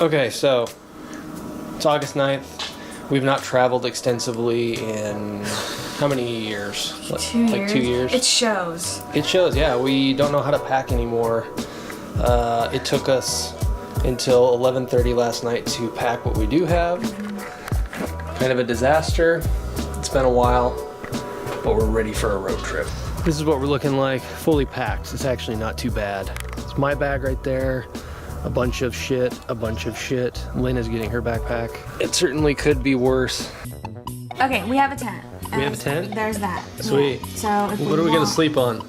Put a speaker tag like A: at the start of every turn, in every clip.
A: Okay, so it's August 9th. We've not traveled extensively in how many years?
B: 2 years.
A: Like 2 years?
B: It shows.
A: It shows, yeah. We don't know how to pack anymore. It took us until 11:30 last night to pack what we do have. Kind of a disaster. It's been a while, but we're ready for a road trip. This is what we're looking like, fully packed. It's actually not too bad. It's my bag right there. A bunch of shit. Lynn is getting her backpack. It certainly could be worse.
B: Okay, we have a tent.
A: We have a tent?
B: There's that.
A: Sweet.
B: Yeah. So if
A: what are we gonna sleep on?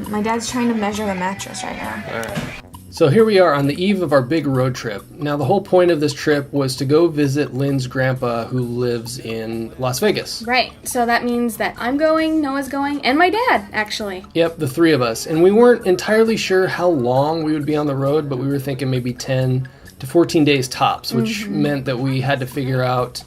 B: My dad's trying to measure the mattress right now.
A: All right. So here we are on the eve of our big road trip. Now the whole point of this trip was to go visit Lynn's grandpa who lives in Las Vegas.
B: Right, so that means that I'm going, Noah's going, and my dad, actually.
A: Yep, the three of us. And we weren't entirely sure how long we would be on the road, but we were thinking maybe 10 to 14 days tops, which meant that we had to figure out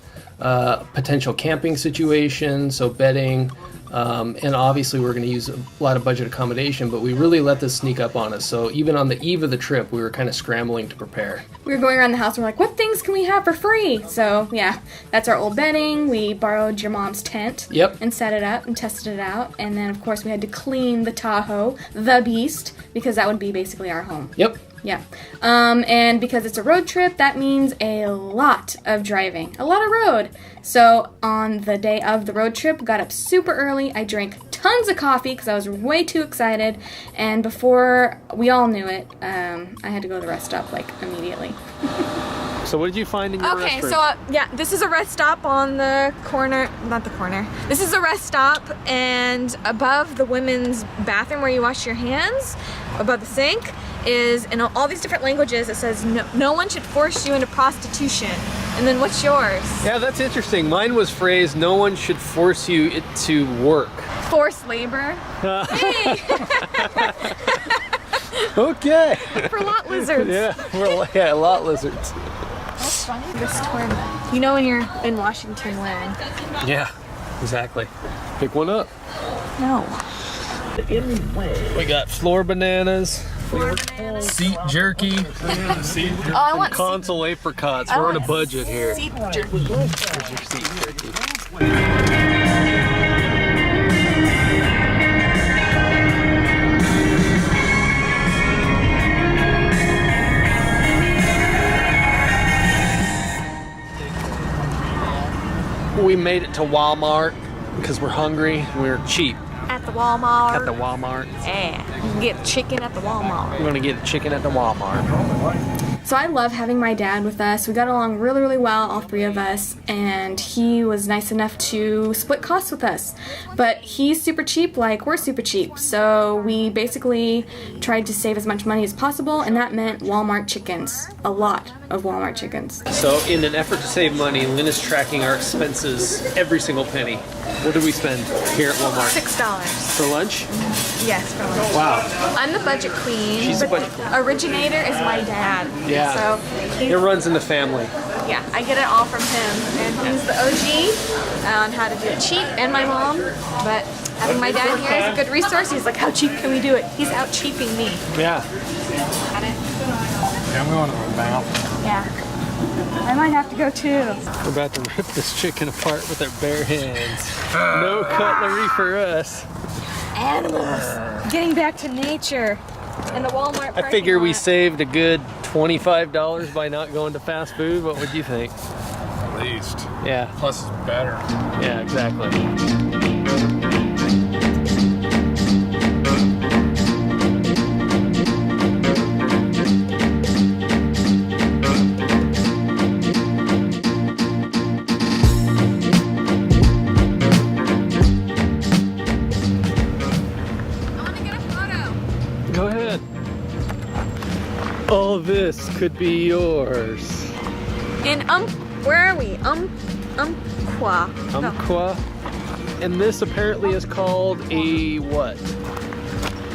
A: potential camping situations, so bedding, and obviously we're going to use a lot of budget accommodation, but we really let this sneak up on us. So even on the eve of the trip, we were kind of scrambling to prepare.
B: We were going around the house and we're like, what things can we have for free? So yeah, that's our old bedding. We borrowed your mom's tent.
A: Yep.
B: And set it up and tested it out. And then of course we had to clean the Tahoe, the beast, because that would be basically our home.
A: Yep.
B: Yeah. And because it's a road trip, that means a lot of driving, a lot of road. So on the day of the road trip, got up super early. I drank tons of coffee because I was way too excited. And before we all knew it, I had to go to the rest stop like immediately.
A: So what did you find in your
B: Okay,
A: restroom?
B: so yeah, this is a rest stop on the corner, not the corner. This is a rest stop, and above the women's bathroom where you wash your hands, above the sink, is in all these different languages. It says no one should force you into prostitution. And then what's yours?
A: Yeah, that's interesting. Mine was phrased, no one should force you to work.
B: Forced labor. Hey!
A: Okay.
B: For lot lizards.
A: Yeah, lot lizards.
B: That's funny. This tournament. You know when you're in Washington when?
A: Yeah, exactly. Pick one up.
B: No.
A: We got floor bananas. Seat jerky.
B: Oh, I want
A: console apricots. We're on a budget here.
B: seat jerky.
A: Here's your seat jerky. We made it to Walmart because we're hungry and we're cheap.
B: At the Walmart.
A: At the Walmart.
B: Yeah, you can get chicken at the Walmart.
A: We're gonna get chicken at the Walmart. So
B: I love having my dad with us. We got along really, really well, all three of us, and he was nice enough to split costs with us. But he's super cheap, like we're super cheap. So we basically tried to save as much money as possible, and that meant Walmart chickens. A lot of Walmart chickens.
A: So in an effort to save money, Lynn is tracking our expenses, every single penny. What did we spend here at Walmart?
B: $6.
A: For lunch?
B: Yes, for lunch.
A: Wow.
B: I'm the budget queen.
A: She's the
B: but
A: budget queen.
B: Originator is my dad.
A: Yeah.
B: So
A: It runs in the family.
B: yeah, I get it all from him. And he's the OG on how to do it cheap, and my mom. But having my dad here is a good resource. He's like, how cheap can we do it? He's out cheaping me.
A: Yeah.
B: Got it?
C: Yeah, I'm going to the mouth.
B: Yeah. I might have to go too.
A: We're about to rip this chicken apart with our bare hands. No cutlery for us.
B: Animals. Getting back to nature. In the Walmart
A: I figure we
B: lot.
A: saved a good $25 by not going to fast food. What would you think?
C: At least.
A: Yeah.
C: Plus it's better.
A: Yeah, exactly. Go ahead. All this could be yours.
B: In where are we? Umpqua.
A: Umpqua. And this apparently is called a what?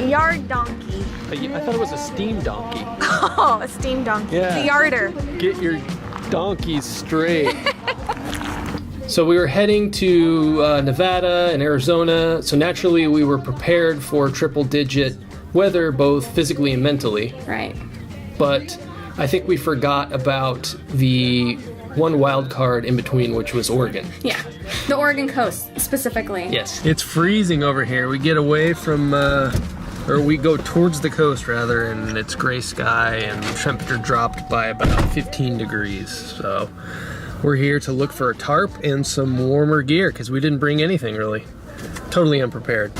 B: Yard donkey.
A: I thought it was a steam donkey.
B: Oh, a steam donkey.
A: Yeah.
B: The yarder.
A: Get your donkeys straight. So we were heading to Nevada and Arizona. So naturally we were prepared for triple digit weather, both physically and mentally.
B: Right.
A: But I think we forgot about the one wild card in between, which was Oregon.
B: Yeah, the Oregon coast specifically.
A: Yes. It's freezing over here. We get away from, or we go towards the coast rather, and it's gray sky and the temperature dropped by about 15 degrees. So we're here to look for a tarp and some warmer gear because we didn't bring anything really. Totally unprepared.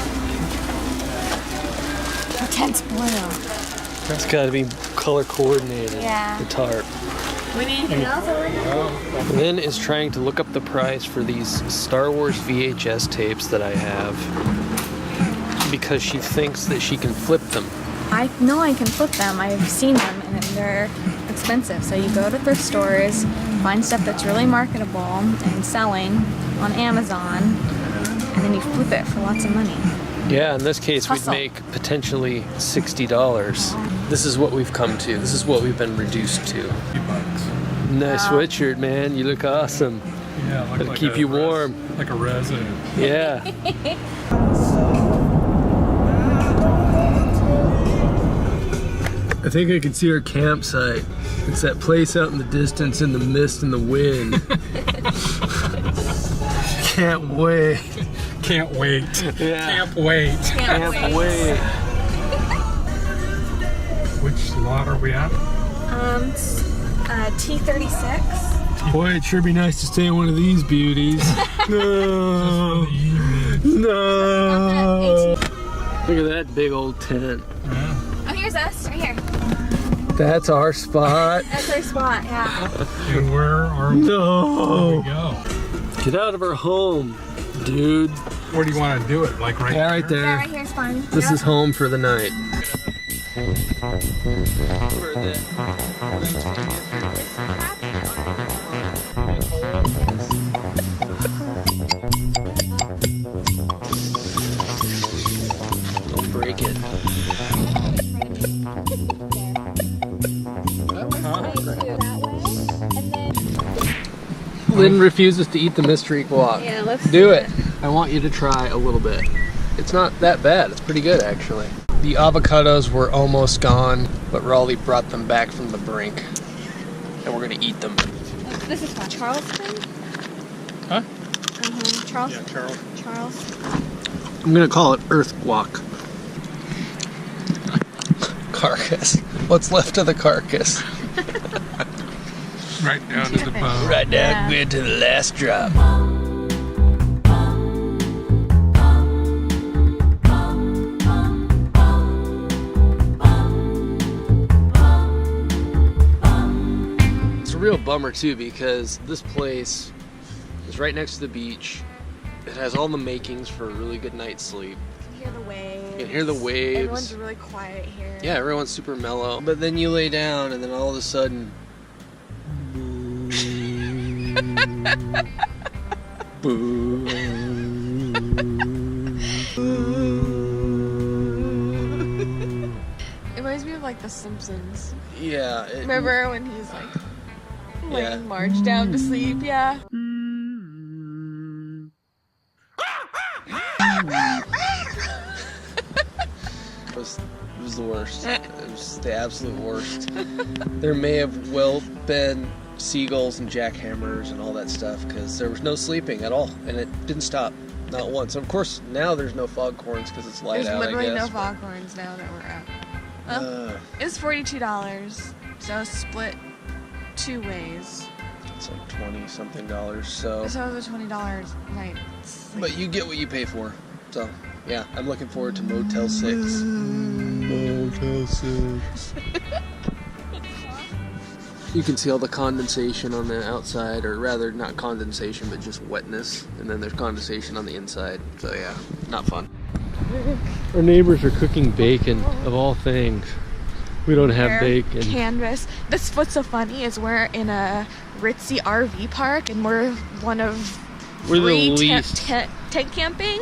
B: The tent's blue.
A: That's got to be color coordinated.
B: Yeah.
A: The tarp.
B: We need anything else over here?
A: Lynn is trying to look up the price for these Star Wars VHS tapes that I have because she thinks that she can flip them.
B: I know I can flip them. I've seen them and they're expensive. So you go to thrift stores, find stuff that's really marketable and selling on Amazon, and then you flip it for lots of money.
A: Yeah, in this case, we'd
B: Hustle.
A: make potentially $60. This is what we've come to. This is what we've been reduced to.
C: $50.
A: Nice sweatshirt, man. You look awesome.
C: Yeah,
A: It'll
C: like
A: keep you warm.
C: Like a resident.
A: Yeah. I think I can see our campsite. It's that place out in the distance in the mist and the wind. Can't wait.
C: Can't wait.
A: Yeah.
C: Can't wait.
A: Can't wait.
C: Which lot are we at?
B: T36.
A: Boy, it sure be nice to stay in one of these beauties. No. No. Look at that big old tent.
C: Yeah.
B: Oh, here's us, right here.
A: That's our spot.
B: That's our spot, yeah.
C: And where are we?
A: No.
C: Where do we go?
A: Get out of our home, dude.
C: Where do you want to do it? Like right
A: Yeah, right
C: there?
B: Yeah,
A: there.
B: right here's fine.
A: This is home for the night. Don't break it. Lynn refuses to eat the mystery guac.
B: Yeah, let's
A: do it. I want you to try a little bit. It's not that bad. It's pretty good, actually. The avocados were almost gone, but Raleigh brought them back from the brink. And we're gonna eat them.
B: This is what, Charleston?
C: Huh?
B: Charleston.
C: Charles.
B: Charles.
A: I'm gonna call it earth guac. Carcass. What's left of the carcass?
C: Right down to the bone.
A: Right down
B: Yeah.
A: good to the last drop. It's a real bummer too because this place is right next to the beach. It has all the makings for a really good night's sleep.
B: You can hear the waves.
A: You can hear the waves.
B: Everyone's really quiet here.
A: Yeah, everyone's super mellow. But then you lay down and then all of a sudden
D: It reminds me of like The Simpsons.
A: Yeah.
D: Remember when he's like
A: Yeah.
D: laying Marge down to sleep? Yeah.
A: It was the worst. It was the absolute worst. There may have well been seagulls and jackhammers and all that stuff because there was no sleeping at all, and it didn't stop, not once. Of course, now there's no foghorns because it's light
D: There's
A: out.
D: literally
A: I
D: no
A: guess.
D: foghorns now that we're out. It was $42, so split 2 ways.
A: It's like $20-something. So,
D: So it was a $20 night.
A: but you get what you pay for. So, yeah, I'm looking forward to Motel 6. Motel 6. You can see all the condensation on the outside, or rather, not condensation, but just wetness. And then there's condensation on the inside. So, yeah, not fun. Our neighbors are cooking bacon, of all things. We don't have bacon.
D: Canvas. This what's so funny is we're in a ritzy RV park and we're one of
A: We're the
D: 3
A: least.
D: tent camping,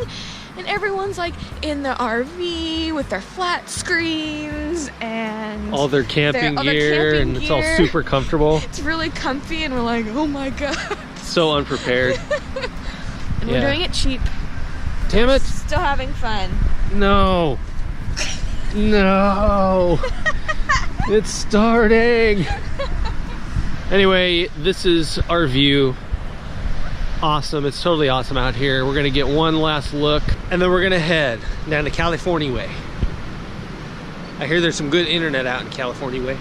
D: and everyone's like in the RV with their flat screens and
A: All their camping
D: all their
A: gear,
D: camping
A: and it's all
D: gear.
A: super comfortable.
D: It's really comfy, and we're like, oh my god.
A: So unprepared.
D: And
A: Yeah.
D: we're doing it cheap,
A: Damn it!
D: still having fun.
A: No! No! It's starting. Anyway, this is our view. Awesome. It's totally awesome out here. We're gonna get one last look and then we're gonna head down to California Way. I hear there's some good internet out in California Way.